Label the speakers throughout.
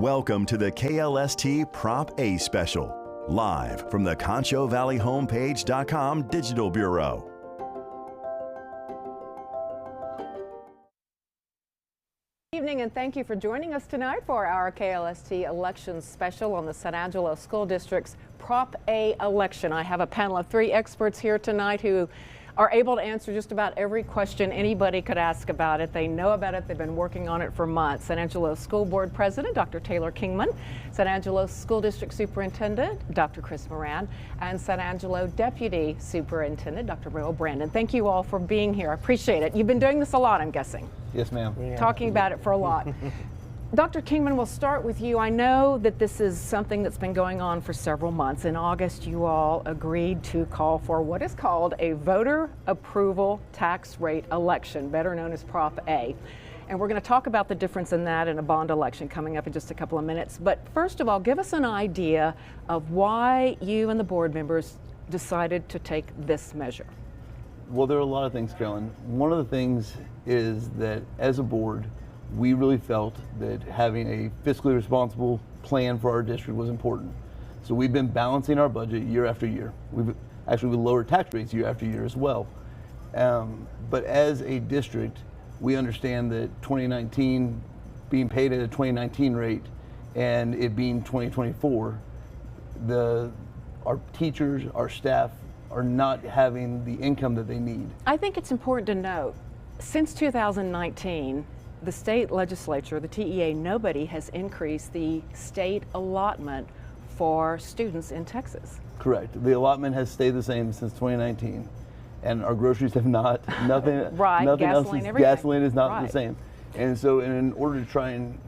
Speaker 1: Welcome to the KLST Prop A Special, live from the ConchoValleyHomepage.com Digital Bureau.
Speaker 2: Good evening, and thank you for joining us tonight for our KLST Elections Special on the San Angelo School District's Prop A election. I have a panel of 3 experts here tonight who are able to answer just about every question anybody could ask about it. They know about it. They've been working on it for months. San Angelo School Board President, Dr. Taylor Kingman, San Angelo School District Superintendent, Dr. Chris Moran, and San Angelo Deputy Superintendent, Dr. Will Brandon. Thank you all for being here. I appreciate it. You've been doing this a lot, I'm guessing.
Speaker 3: Yes, ma'am.
Speaker 2: Yeah. Talking about it for a lot. Dr. Kingman, we'll start with you. I know that this is something that's been going on for several months. In August, you all agreed to call for what is called a voter approval tax rate election, better known as Prop A. And we're going to talk about the difference in that and a bond election coming up in just a couple of minutes. But first of all, give us an idea of why you and the board members decided to take this measure.
Speaker 3: Well, there are a lot of things, Carolyn. One of the things is that as a board, we really felt that having a fiscally responsible plan for our district was important. So we've been balancing our budget year after year. We lowered tax rates year after year as well. But as a district, we understand that 2019 being paid at a 2019 rate and it being 2024, our teachers, our staff are not having the income that they need.
Speaker 2: I think it's important to note, since 2019, the state legislature, the TEA, nobody has increased the state allotment for students in Texas.
Speaker 3: Correct. The allotment has stayed the same since 2019, and our groceries have not. Nothing.
Speaker 2: Right.
Speaker 3: Nothing
Speaker 2: Gasoline,
Speaker 3: else.
Speaker 2: everything.
Speaker 3: Gasoline is not
Speaker 2: Right.
Speaker 3: the same. And so, in order to try and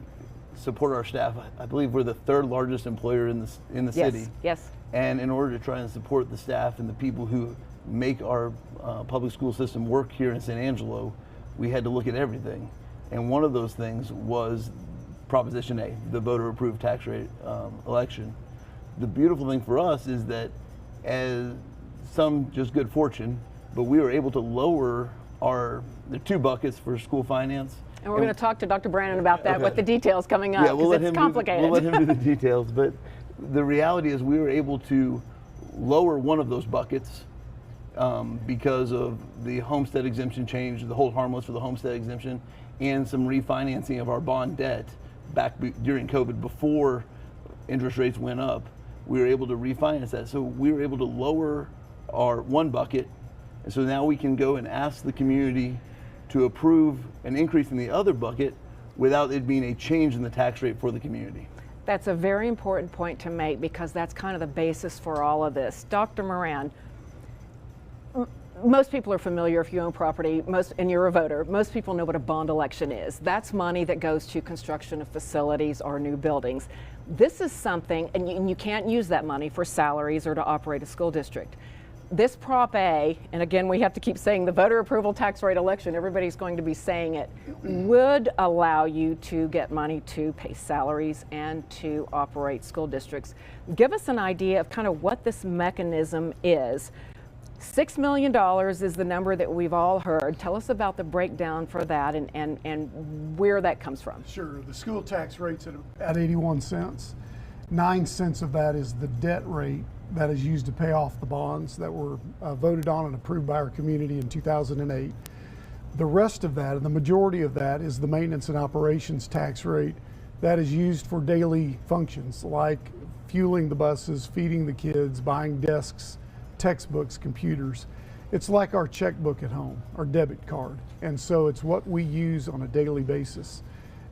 Speaker 3: support our staff, I believe we're the 3rd largest employer in the city.
Speaker 2: Yes.
Speaker 3: And in order to try and support the staff and the people who make our public school system work here in San Angelo, we had to look at everything. And one of those things was Proposition A, the voter-approved tax rate election. The beautiful thing for us is that, as some just good fortune, but we were able to lower the 2 buckets for school finance.
Speaker 2: And we're going to talk to Dr. Brandon about that,
Speaker 3: Okay.
Speaker 2: with the details coming up, because it's complicated.
Speaker 3: We'll let him do the details, but the reality is we were able to lower one of those buckets because of the homestead exemption change, the hold harmless for the homestead exemption, and some refinancing of our bond debt back during COVID before interest rates went up. We were able to refinance that. So we were able to lower our one bucket. And so now we can go and ask the community to approve an increase in the other bucket without it being a change in the tax rate for the community.
Speaker 2: That's a very important point to make, because that's kind of the basis for all of this. Dr. Moran, most people are familiar, if you own property, and you're a voter, most people know what a bond election is. That's money that goes to construction of facilities or new buildings. This is something, and you can't use that money for salaries or to operate a school district. This Prop A, and again, we have to keep saying the voter approval tax rate election, everybody's going to be saying it, would allow you to get money to pay salaries and to operate school districts. Give us an idea of kind of what this mechanism is. $6 million is the number that we've all heard. Tell us about the breakdown for that and where that comes from.
Speaker 4: Sure. The school tax rate's at 81 cents. 9 cents of that is the debt rate that is used to pay off the bonds that were voted on and approved by our community in 2008. The rest of that, and the majority of that, is the maintenance and operations tax rate that is used for daily functions like fueling the buses, feeding the kids, buying desks, textbooks, computers. It's like our checkbook at home, our debit card. And so it's what we use on a daily basis.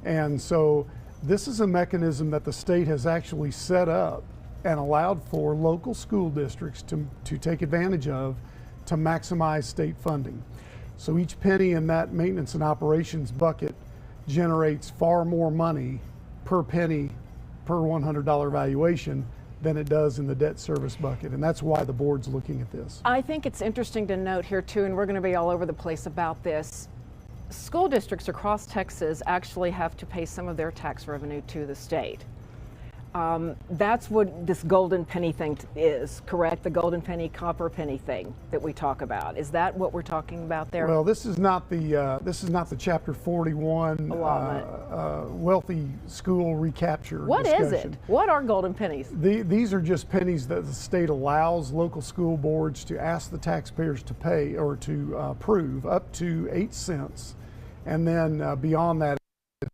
Speaker 4: And so this is a mechanism that the state has actually set up and allowed for local school districts to take advantage of to maximize state funding. So each penny in that maintenance and operations bucket generates far more money per penny per $100 valuation than it does in the debt service bucket, and that's why the board's looking at this.
Speaker 2: I think it's interesting to note here too, and we're going to be all over the place about this, school districts across Texas actually have to pay some of their tax revenue to the state. That's what this golden penny thing is, correct? The golden penny, copper penny thing that we talk about. Is that what we're talking about there?
Speaker 4: Well, this is not the Chapter 41 wealthy school recapture
Speaker 2: What
Speaker 4: discussion.
Speaker 2: is it? What are golden pennies?
Speaker 4: These are just pennies that the state allows local school boards to ask the taxpayers to pay or to approve up to 8 cents, and then beyond that,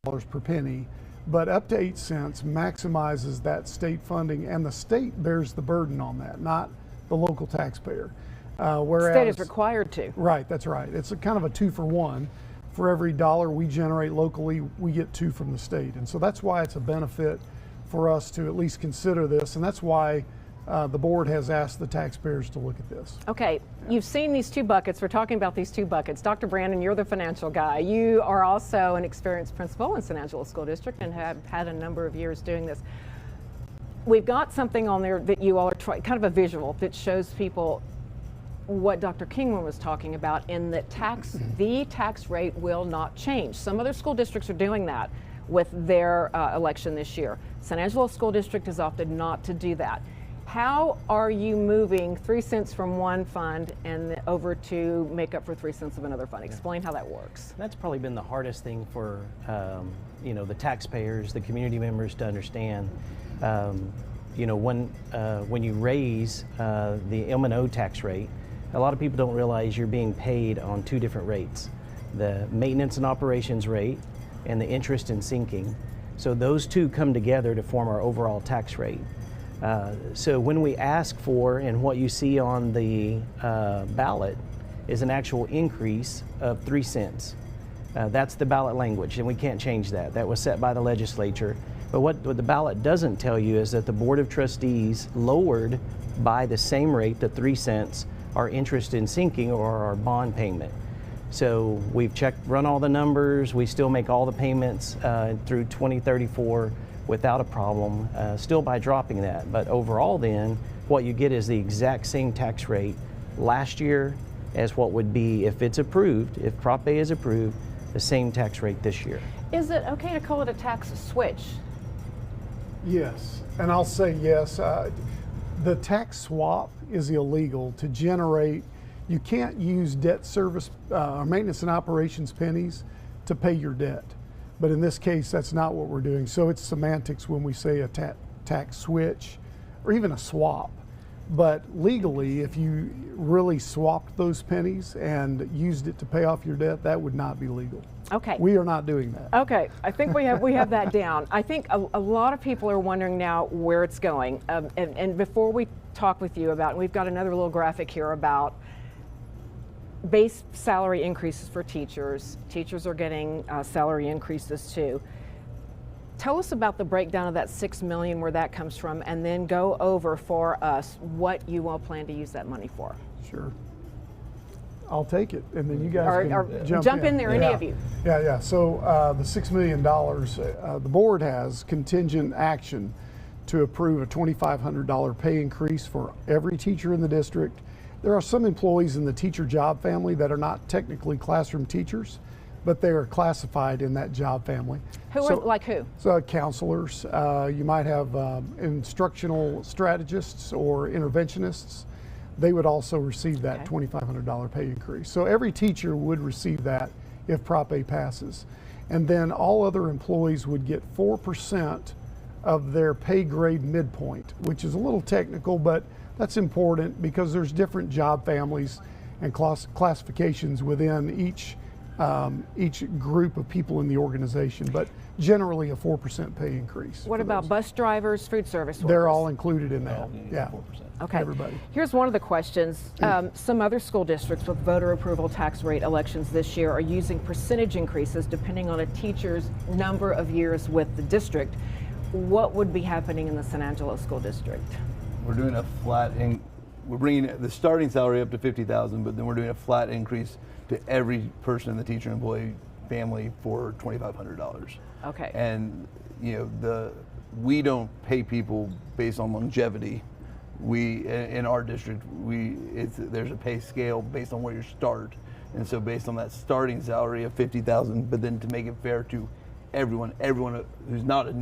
Speaker 4: $8 per penny. But up to 8 cents maximizes that state funding, and the state bears the burden on that, not the local taxpayer. Whereas
Speaker 2: State is required to.
Speaker 4: Right, that's right. It's a kind of a 2-for-1. For every dollar we generate locally, we get 2 from the state. And so that's why it's a benefit for us to at least consider this, and that's why the board has asked the taxpayers to look at this.
Speaker 2: Okay, you've seen these 2 buckets. We're talking about these 2 buckets. Dr. Brandon, you're the financial guy. You are also an experienced principal in San Angelo School District and have had a number of years doing this. We've got something on there that you all are trying, kind of a visual that shows people what Dr. Kingman was talking about, in that the tax rate will not change. Some other school districts are doing that with their election this year. San Angelo School District has opted not to do that. How are you moving 3 cents from one fund and over to make up for 3 cents of another fund? Explain how that works.
Speaker 5: That's probably been the hardest thing for the taxpayers, the community members to understand. When you raise the M&O tax rate, a lot of people don't realize you're being paid on 2 different rates: the maintenance and operations rate and the interest and sinking. So those 2 come together to form our overall tax rate. So when we ask for, and what you see on the ballot is an actual increase of 3 cents. That's the ballot language, and we can't change that. That was set by the legislature. But what the ballot doesn't tell you is that the Board of Trustees lowered by the same rate, the 3 cents, our interest in sinking or our bond payment. So we've run all the numbers. We still make all the payments through 2034 without a problem, still by dropping that. But overall then, what you get is the exact same tax rate last year as what would be, if it's approved, if Prop A is approved, the same tax rate this year.
Speaker 2: Is it okay to call it a tax switch?
Speaker 4: Yes, and I'll say yes. The tax swap is illegal to generate. You can't use debt service or maintenance and operations pennies to pay your debt. But in this case, that's not what we're doing. So it's semantics when we say a tax switch or even a swap. But legally, if you really swapped those pennies and used it to pay off your debt, that would not be legal.
Speaker 2: Okay.
Speaker 4: We are not doing that.
Speaker 2: Okay, I think we have that down. I think a lot of people are wondering now where it's going. And before we talk with you about, we've got another little graphic here about base salary increases for teachers. Teachers are getting salary increases too. Tell us about the breakdown of that $6 million, where that comes from, and then go over for us what you all plan to use that money for.
Speaker 4: Sure. I'll take it, and then you guys can
Speaker 2: jump in there, any of you.
Speaker 4: Yeah. So the $6 million, the board has contingent action to approve a $2,500 pay increase for every teacher in the district. There are some employees in the teacher job family that are not technically classroom teachers, but they are classified in that job family.
Speaker 2: Like who?
Speaker 4: So counselors, you might have instructional strategists or interventionists. They would also receive that $2,500 pay increase. So every teacher would receive that if Prop A passes. And then all other employees would get 4% of their pay grade midpoint, which is a little technical, but that's important because there's different job families and classifications within each group of people in the organization, but generally a 4% pay increase.
Speaker 2: What about bus drivers, food service workers?
Speaker 4: They're all included in that. Yeah.
Speaker 3: 4%.
Speaker 2: Okay.
Speaker 4: Everybody.
Speaker 2: Here's one of the questions. Some other school districts with voter approval tax rate elections this year are using percentage increases depending on a teacher's number of years with the district. What would be happening in the San Angelo School District?
Speaker 3: We're doing a flat, we're bringing the starting salary up to $50,000, but then we're doing a flat increase to every person in the teacher and employee family for $2,500.
Speaker 2: Okay.
Speaker 3: And we don't pay people based on longevity. In our district, there's a pay scale based on where you start, and so based on that starting salary of $50,000, but then to make it fair to everyone who's not a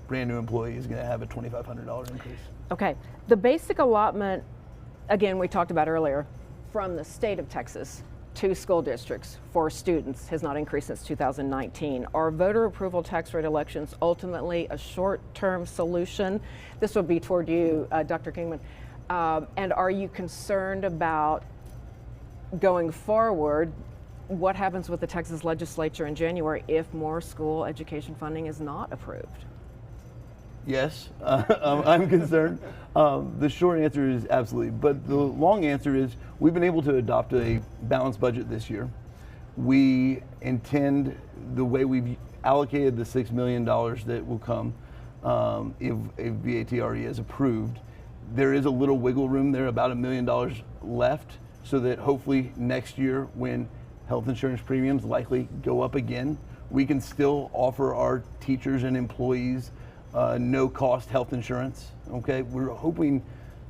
Speaker 3: brand new employee is going to have a $2,500 increase.
Speaker 2: Okay, the basic allotment, again, we talked about earlier, from the state of Texas to school districts for students has not increased since 2019. Are voter approval tax rate elections ultimately a short-term solution? This will be toward you, Dr. Kingman. And are you concerned about going forward, what happens with the Texas legislature in January if more school education funding is not approved?
Speaker 3: Yes, I'm concerned. The short answer is absolutely, but the long answer is we've been able to adopt a balanced budget this year. We intend, the way we've allocated the $6 million that will come if a VATRE is approved, there is a little wiggle room there, about $1 million left, so that hopefully next year when health insurance premiums likely go up again, we can still offer our teachers and employees no cost health insurance. Okay, we're hoping,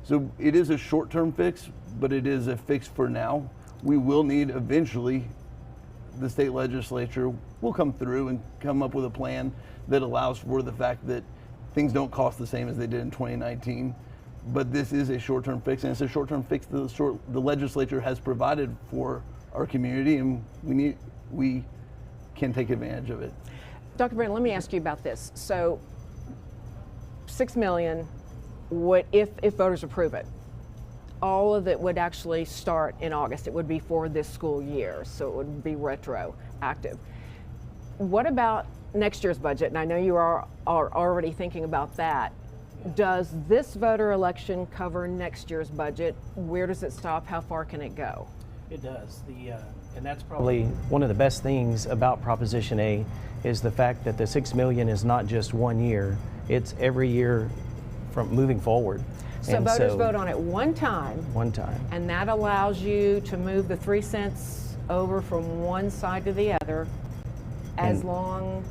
Speaker 3: so it is a short-term fix, but it is a fix for now. We will need eventually, the state legislature will come through and come up with a plan that allows for the fact that things don't cost the same as they did in 2019. But this is a short-term fix, and it's a short-term fix that the legislature has provided for our community, and we can take advantage of it.
Speaker 2: Dr. Brandon, let me ask you about this. So, $6 million would, if voters approve it, all of it would actually start in August. It would be for this school year, so it would be retroactive. What about next year's budget? And I know you are already thinking about that. Does this voter election cover next year's budget? Where does it stop? How far can it go?
Speaker 5: It does. And that's probably one of the best things about Proposition A is the fact that the $6 million is not just 1 year, it's every year from moving forward.
Speaker 2: So
Speaker 5: and
Speaker 2: voters vote on it one time.
Speaker 5: One time.
Speaker 2: And that allows you to move the 3 cents over from one side to the other as long.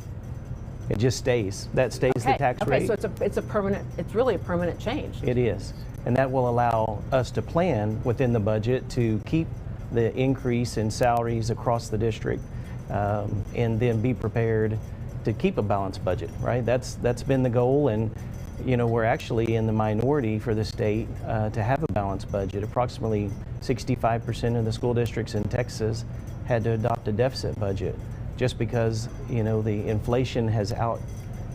Speaker 5: It just stays. That stays the tax rate.
Speaker 2: So it's a permanent, it's really a permanent change.
Speaker 5: It is. And that will allow us to plan within the budget to keep the increase in salaries across the district, and then be prepared to keep a balanced budget, right? That's been the goal, and you know, we're actually in the minority for the state to have a balanced budget. Approximately 65% of the school districts in Texas had to adopt a deficit budget just because, you know, the inflation has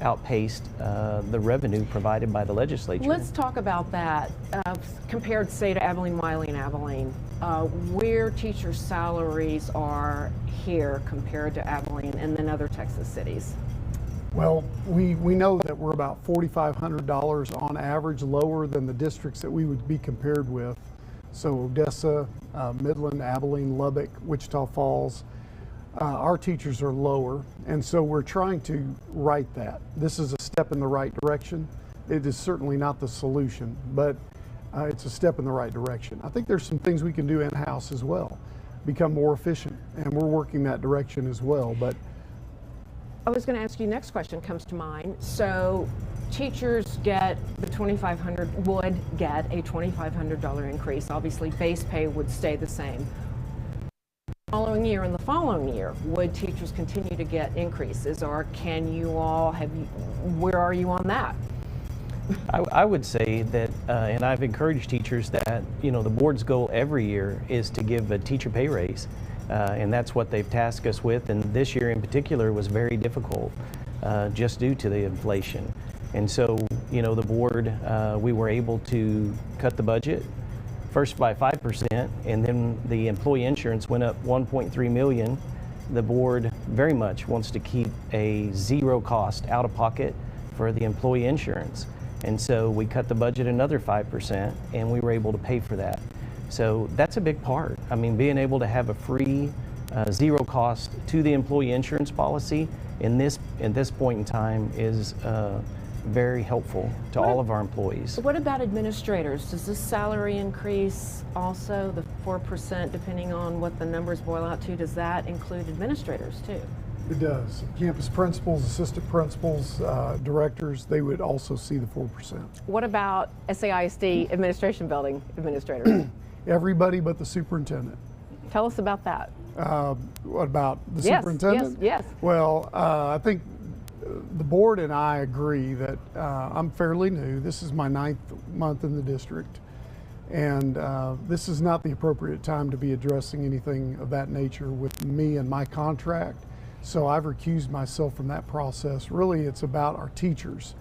Speaker 5: outpaced the revenue provided by the legislature.
Speaker 2: Let's talk about that, compared, say, to Abilene, Wiley, and Abilene, where teachers' salaries are here compared to Abilene and then other Texas cities.
Speaker 4: Well, we know that we're about $4,500 on average lower than the districts that we would be compared with. So Odessa, Midland, Abilene, Lubbock, Wichita Falls, our teachers are lower, and so we're trying to right that. This is a step in the right direction. It is certainly not the solution, but it's a step in the right direction. I think there's some things we can do in-house as well, become more efficient, and we're working that direction as well. But
Speaker 2: I was going to ask you, next question comes to mind. So teachers get the would get a $2,500 increase. Obviously base pay would stay the same. Following year and the following year, would teachers continue to get increases, or can you all where are you on that?
Speaker 5: I would say that, and I've encouraged teachers that, you know, the board's goal every year is to give a teacher pay raise. And that's what they've tasked us with, and this year in particular was very difficult just due to the inflation. And so, you know, the board, we were able to cut the budget first by 5%, and then the employee insurance went up $1.3 million. The board very much wants to keep a zero cost out of pocket for the employee insurance. And so we cut the budget another 5%, and we were able to pay for that. So that's a big part. I mean, being able to have a free, zero cost to the employee insurance policy in this point in time is very helpful to all of our employees.
Speaker 2: What about administrators? Does this salary increase also, the 4%, depending on what the numbers boil out to, does that include administrators too?
Speaker 4: it does. Campus principals, assistant principals, directors, they would also see the 4%.
Speaker 2: What about SAISD administration building administrators?
Speaker 4: Everybody but the superintendent.
Speaker 2: Tell us about that.
Speaker 4: What about the
Speaker 2: Yes,
Speaker 4: superintendent?
Speaker 2: yes.
Speaker 4: Well, I think the board and I agree that I'm fairly new. This is my 9th month in the district, and this is not the appropriate time to be addressing anything of that nature with me and my contract. So I've recused myself from that process. Really, it's about our teachers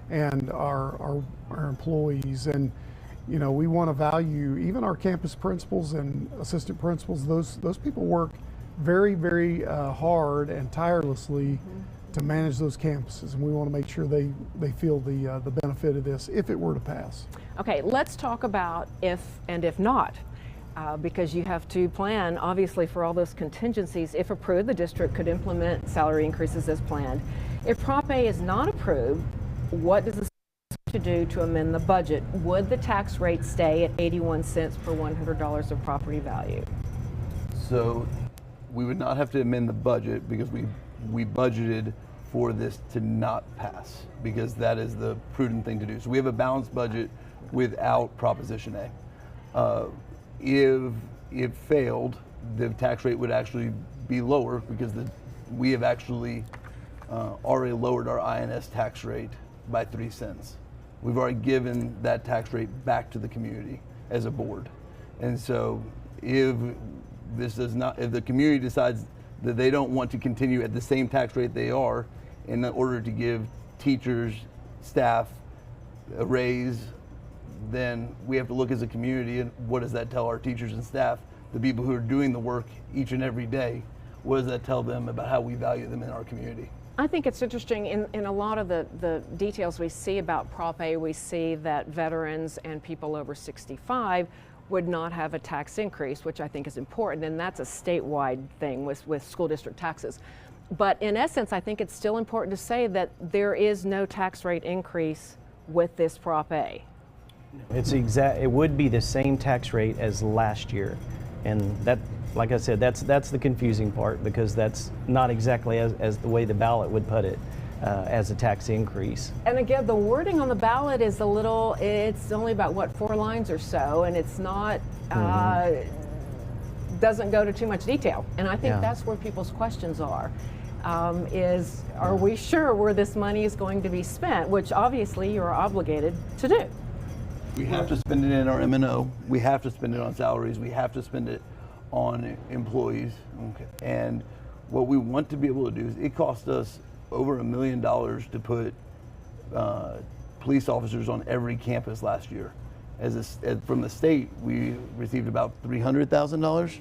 Speaker 4: and our employees, and you know, we want to value even our campus principals and assistant principals. Those people work very, very hard and tirelessly to manage those campuses, and we want to make sure they feel the benefit of this if it were to pass.
Speaker 2: Okay, let's talk about if and if not, because you have to plan obviously for all those contingencies. If approved, the district could implement salary increases as planned. If Prop A is not approved, what does the to do to amend the budget? Would the tax rate stay at 81 cents per $100 of property value?
Speaker 3: So we would not have to amend the budget because we budgeted for this to not pass, because that is the prudent thing to do. So we have a balanced budget without Proposition A. If it failed, the tax rate would actually be lower because we have actually already lowered our INS tax rate by 3 cents. We've already given that tax rate back to the community as a board. And so if the community decides that they don't want to continue at the same tax rate they are in order to give teachers, staff a raise, then we have to look as a community and what does that tell our teachers and staff, the people who are doing the work each and every day, what does that tell them about how we value them in our community?
Speaker 2: I think it's interesting in a lot of the details we see about Prop A, we see that veterans and people over 65 would not have a tax increase, which I think is important, and that's a statewide thing with school district taxes. But in essence, I think it's still important to say that there is no tax rate increase with this Prop A.
Speaker 5: It would be the same tax rate as last year, and that, like I said, that's the confusing part, because that's not exactly as the way the ballot would put it, as a tax increase.
Speaker 2: And again, the wording on the ballot is it's only about, what, 4 lines or so, and it's not, doesn't go to too much detail. And I think that's where people's questions are we sure where this money is going to be spent, which obviously you're obligated to do.
Speaker 3: We have to spend it in our M&O, we have to spend it on salaries, we have to spend it on employees. Okay. And what we want to be able to do is, it cost us over $1 million to put police officers on every campus last year. From the state, we received about $300,000.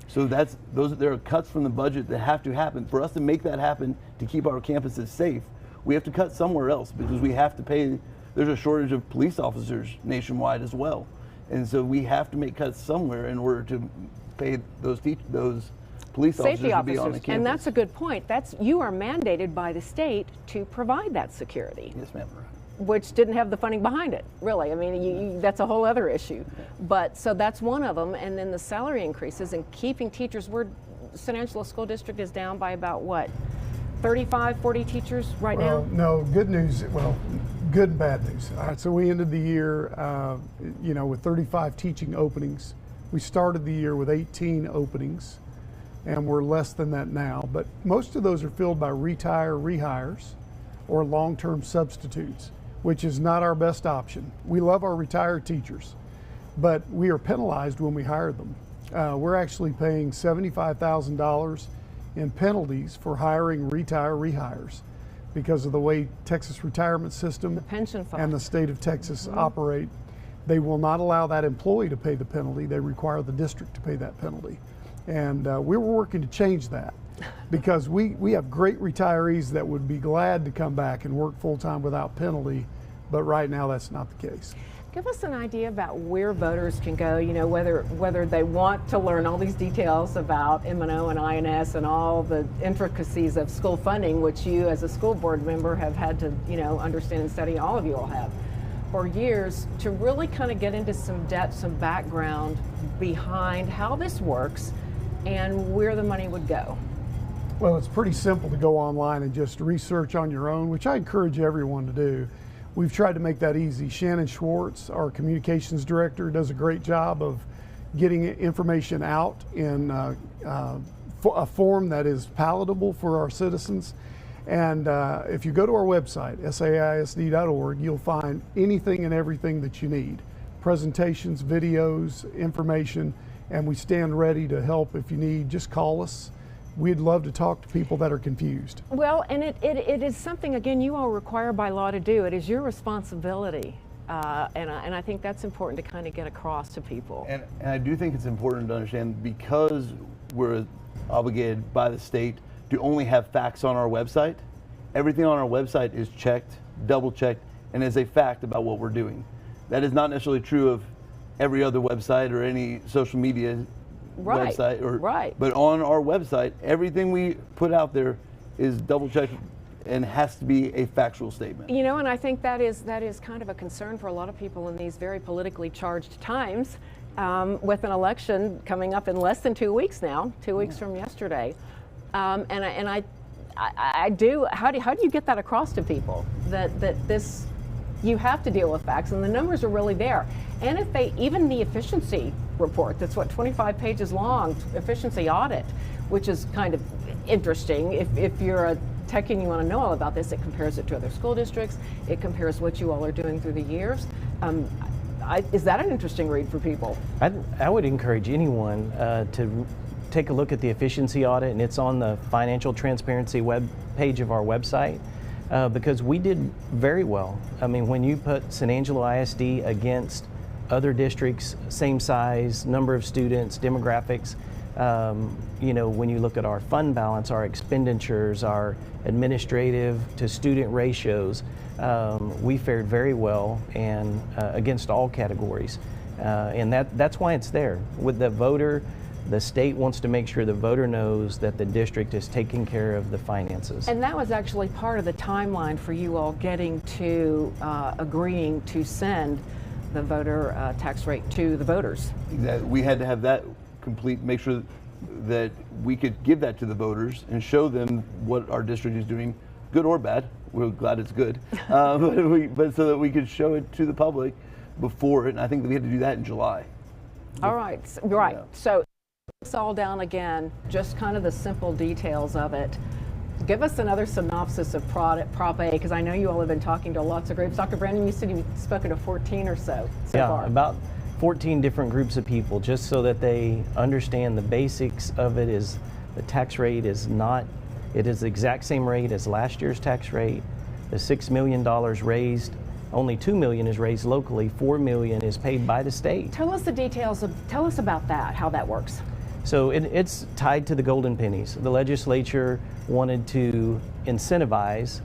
Speaker 3: So there are cuts from the budget that have to happen. For us to make that happen, to keep our campuses safe, we have to cut somewhere else, because we have to pay. There's a shortage of police officers nationwide as well. And so we have to make cuts somewhere in order to pay those police
Speaker 2: Safety
Speaker 3: officers to be on the campus.
Speaker 2: And that's a good point. You are mandated by the state to provide that security.
Speaker 3: Yes, ma'am.
Speaker 2: Which didn't have the funding behind it, really. I mean, that's a whole other issue. But so that's one of them. And then the salary increases and keeping teachers. San Angelo School District is down by about what, 35, 40 teachers right now?
Speaker 4: No, good news. Well, good and bad news. All right, so we ended the year, with 35 teaching openings. We started the year with 18 openings, and we're less than that now. But most of those are filled by rehires, or long-term substitutes, which is not our best option. We love our retired teachers, but we are penalized when we hire them. We're actually paying $75,000 in penalties for hiring rehires because of the way Texas retirement system,
Speaker 2: the pension fund,
Speaker 4: and the state of Texas operate. They will not allow that employee to pay the penalty. They require the district to pay that penalty. And we were working to change that, because we have great retirees that would be glad to come back and work full-time without penalty, but right now that's not the case.
Speaker 2: Give us an idea about where voters can go, whether they want to learn all these details about M&O and INS and all the intricacies of school funding, which you as a school board member have had to, understand and study, all of you all have, for years, to really kind of get into some depth, some background behind how this works and where the money would go.
Speaker 4: Well, it's pretty simple to go online and just research on your own, which I encourage everyone to do. We've tried to make that easy. Shannon Schwartz, our communications director, does a great job of getting information out in a form that is palatable for our citizens. And if you go to our website, SAISD.org, you'll find anything and everything that you need. Presentations, videos, information, and we stand ready to help if you need. Just call us. We'd love to talk to people that are confused.
Speaker 2: Well, and it is something, again, you all require by law to do. It is your responsibility. And I think that's important to kind of get across to people.
Speaker 3: And I do think it's important to understand, because we're obligated by the state to only have facts on our website, everything on our website is checked, double checked, and is a fact about what we're doing. That is not necessarily true of every other website or any social media website. But on our website, everything we put out there is double checked and has to be a factual statement.
Speaker 2: You know, and I think that is kind of a concern for a lot of people in these very politically charged times, with an election coming up in less than 2 weeks now, 2 weeks from yesterday. I do. How do you get that across to people that this, you have to deal with facts, and the numbers are really there. And if they, even the efficiency report, that's what, 25 pages long, efficiency audit, which is kind of interesting. If you're a tech and you want to know all about this, it compares it to other school districts. It compares what you all are doing through the years. Is that an interesting read for people?
Speaker 5: I would encourage anyone to take a look at the efficiency audit, and it's on the financial transparency web page of our website, because we did very well. I mean, when you put San Angelo ISD against other districts, same size, number of students, demographics, you know, when you look at our fund balance, our expenditures, our administrative to student ratios, we fared very well and against all categories. And that's why it's there. With the voter, the state wants to make sure the voter knows that the district is taking care of the finances.
Speaker 2: And that was actually part of the timeline for you all getting to agreeing to send the voter tax rate to the voters.
Speaker 3: Exactly. We had to have that complete, make sure that we could give that to the voters and show them what our district is doing, good or bad. We're glad it's good, but so that we could show it to the public before it. And I think that we had to do that in July.
Speaker 2: All right, right.
Speaker 3: Yeah.
Speaker 2: So it's all down again, just kind of the simple details of it. Give us another synopsis of Prop A, because I know you all have been talking to lots of groups. Dr. Brandon, you said you've spoken to 14 or so far.
Speaker 5: Yeah, about 14 different groups of people, just so that they understand the basics of it. Is the tax rate is not, it is the exact same rate as last year's tax rate. The $6 million raised, only $2 million is raised locally, $4 million is paid by the state.
Speaker 2: Tell us the details, tell us about that, how that works.
Speaker 5: So it's tied to the golden pennies. The legislature wanted to incentivize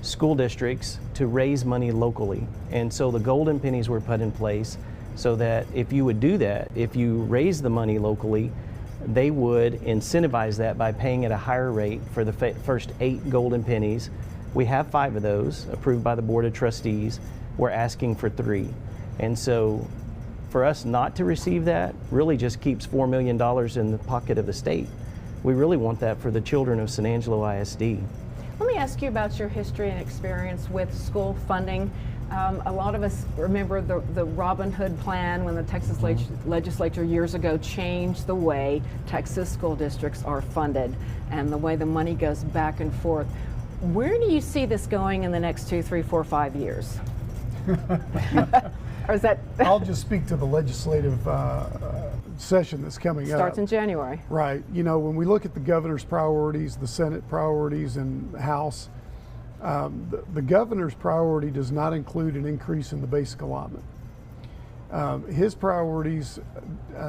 Speaker 5: school districts to raise money locally. And so the golden pennies were put in place so that if you would do that, if you raise the money locally, they would incentivize that by paying at a higher rate for the first 8 golden pennies. We have 5 of those approved by the Board of Trustees. We're asking for 3. And so for us not to receive that really just keeps $4 million in the pocket of the state. We really want that for the children of San Angelo ISD.
Speaker 2: Let me ask you about your history and experience with school funding. A lot of us remember the Robin Hood plan when the Texas legislature years ago changed the way Texas school districts are funded and the way the money goes back and forth. Where do you see this going in the next 2, 3, 4, 5 years? Or is that
Speaker 4: I'll just speak to the legislative session that's coming up.
Speaker 2: Starts in January.
Speaker 4: Right. You know, when we look at the governor's priorities, the Senate priorities, and the House, the governor's priority does not include an increase in the basic allotment. His priorities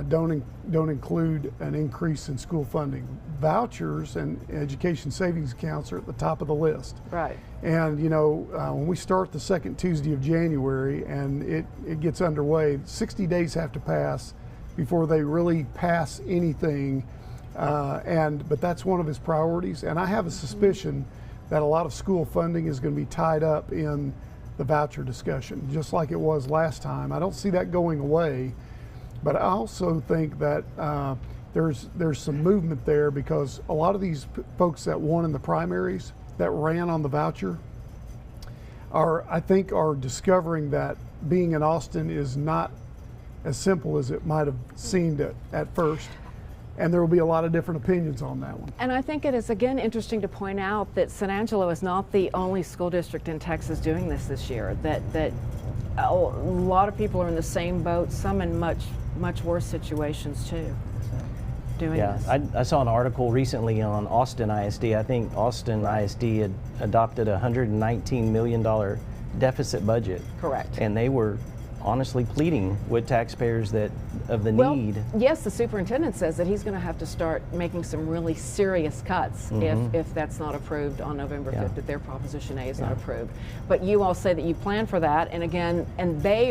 Speaker 4: don't include an increase in school funding. Vouchers and education savings accounts are at the top of the list.
Speaker 2: Right.
Speaker 4: And you know, when we start the second Tuesday of January and it gets underway, 60 days have to pass before they really pass anything. But that's one of his priorities. And I have a suspicion that a lot of school funding is going to be tied up in the voucher discussion, just like it was last time. I don't see that going away, but I also think that there's some movement there because a lot of these folks that won in the primaries that ran on the voucher I think are discovering that being in Austin is not as simple as it might have seemed at first. and there will be a lot of different opinions on that one.
Speaker 2: And I think it is, again, interesting to point out that San Angelo is not the only school district in Texas doing this year, that a lot of people are in the same boat, some in much worse situations too, doing this.
Speaker 5: I saw an article recently on Austin ISD. I think Austin ISD had adopted a $119 million deficit budget.
Speaker 2: Correct.
Speaker 5: And they were honestly pleading with taxpayers that of the need.
Speaker 2: Yes, the superintendent says that he's going to have to start making some really serious cuts if that's not approved on November 5th, if their Proposition A is not approved. But you all say that you plan for that, and again,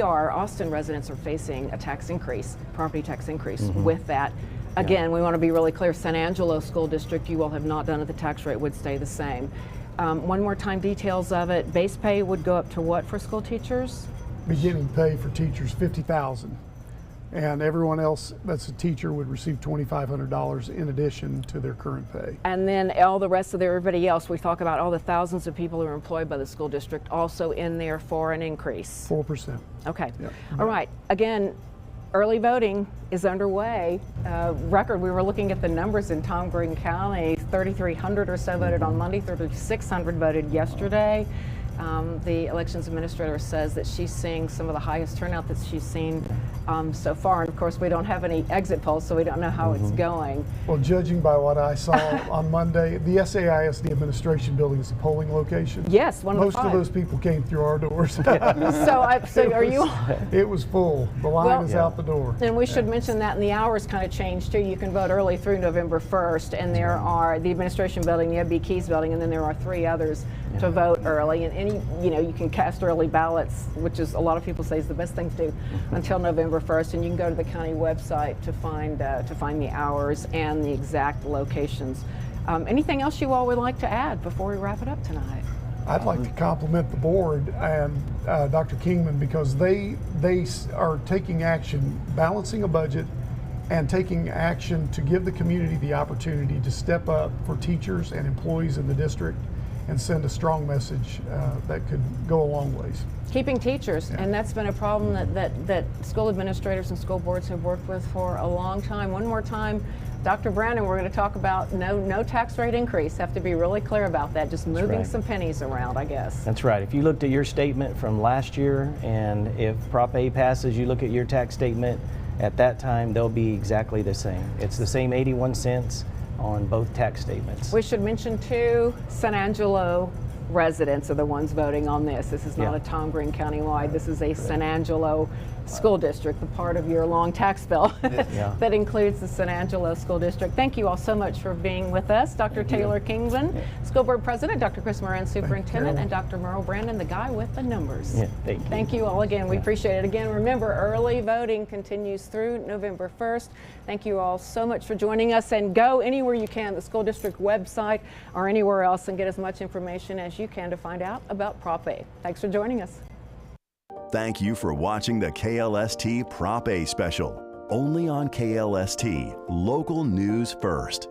Speaker 2: Austin residents are facing a tax increase, property tax increase with that. Again, we want to be really clear, San Angelo School District, you all have not done it, the tax rate would stay the same. One more time, details of it. Base pay would go up to what for school teachers?
Speaker 4: Beginning pay for teachers, $50,000, and everyone else that's a teacher would receive $2,500 in addition to their current pay.
Speaker 2: And then all the rest of everybody else, we talk about all the thousands of people who are employed by the school district also in there for an increase.
Speaker 4: 4%.
Speaker 2: Okay.
Speaker 4: Yep.
Speaker 2: All right. Again, early voting is underway. Record, we were looking at the numbers in Tom Green County, 3,300 or so voted on Monday, 3,600 voted yesterday. The elections administrator says that she's seeing some of the highest turnout that she's seen so far. And of course, we don't have any exit polls, so we don't know how it's going.
Speaker 4: Well, judging by what I saw on Monday, the SAISD administration building is a polling location.
Speaker 2: Yes, one of the 5.
Speaker 4: Most of those people came through our doors.
Speaker 2: So are you?
Speaker 4: It was full. The line is out the door.
Speaker 2: And we should mention that, and the hours kind of changed too. You can vote early through November 1st, and there are the administration building, the B. Keys building, and then there are 3 others to vote early. And you can cast early ballots, which is a lot of people say is the best thing to do until November 1st. And you can go to the county website to find the hours and the exact locations. Anything else you all would like to add before we wrap it up tonight?
Speaker 4: I'd like to compliment the board and Dr. Kingman, because they are taking action, balancing a budget and taking action to give the community the opportunity to step up for teachers and employees in the district and send a strong message that could go a long ways.
Speaker 2: Keeping teachers, and that's been a problem that school administrators and school boards have worked with for a long time. One more time, Dr. Brandon, we're going to talk about no tax rate increase. Have to be really clear about that, just moving some pennies around, I guess.
Speaker 5: That's right. If you looked at your statement from last year, and if Prop A passes, you look at your tax statement, at that time they'll be exactly the same. It's the same 81 cents on both tax statements.
Speaker 2: We should mention too, San Angelo residents are the ones voting on this. This is not a Tom Green County-wide. This is a San Angelo school district, the part of your long tax bill that includes the San Angelo School District. Thank you all so much for being with us. Dr. Taylor Kingman, School Board President, Dr. Chris Moran, Superintendent, and Dr. Merle Brandon, the guy with the numbers. Thank you all again. We appreciate it. Again, remember, early voting continues through November 1st. Thank you all so much for joining us, and go anywhere you can, the school district website or anywhere else, and get as much information as you can to find out about Prop A. Thanks for joining us.
Speaker 1: Thank you for watching the KLST Prop A special, only on KLST, local news first.